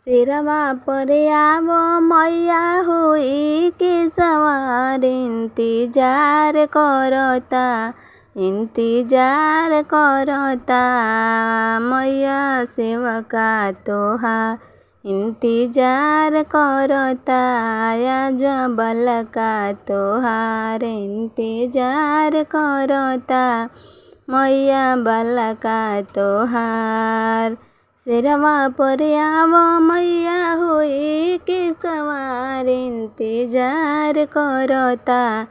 शेरवा पर आव मैया होई के सवार, इंतजार करता मैया सेवका तोहार, इंतजार करता आज बलका तोहार, इंतजार करता मैया बलका तोहार। शेरवा पर आव मैया होई के सवार, इंतजार करता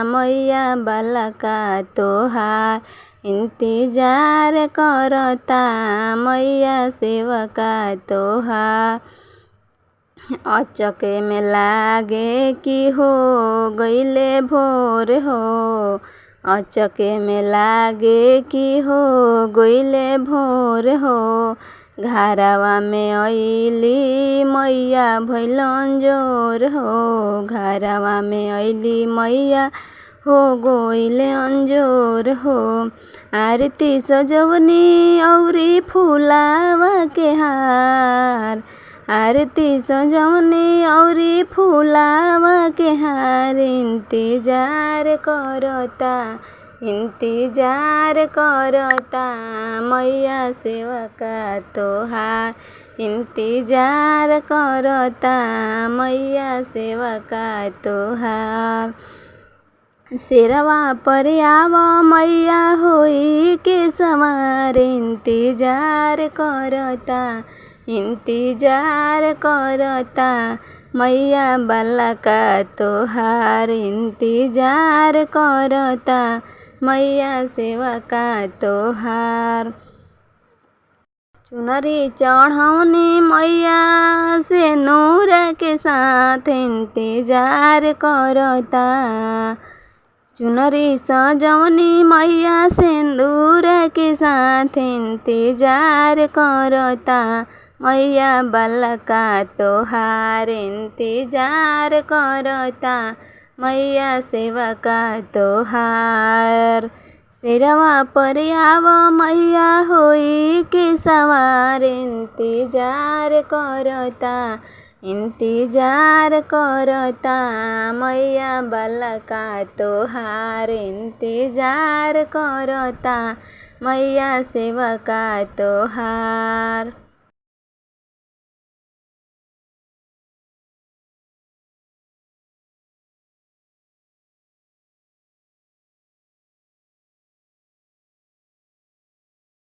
मैया बलका तोहार, इंतजार करता मैया सेवका तोहार। अचके में लागे कि हो गईले भोर हो, अचके में लागे कि हो गईले भोर हो, घरवा में अइली मैया भइल अंजोर हो, घरवा में अइली मैया हो गईले अंजोर हो। आरती सजवनी औरी फूलावा के हार, आरती सजवनी औरी फूलावा के हार, इंतजार करता मैया सेवका तोहार, इंतजार करता मैया सेवका तोहार। शेरवा पर आव मैया होई के सवार, इंतजार करता मैया बलका तोहार, इंतजार करता मैया सेवका तोहार। चुनरी चढ़ौनी मैया से नूर के साथ, इंतजार करता, चुनरी सजवनी मैया सिंदूर के साथ, इंतजार करता मैया बलका तोहार, इंतजार करता मैया सेवका तोहार। शेरवा पर आव मैया होई के सवार, इंतजार करता मैया बलका तोहार, इंतजार करता मैया सेवका तोहार।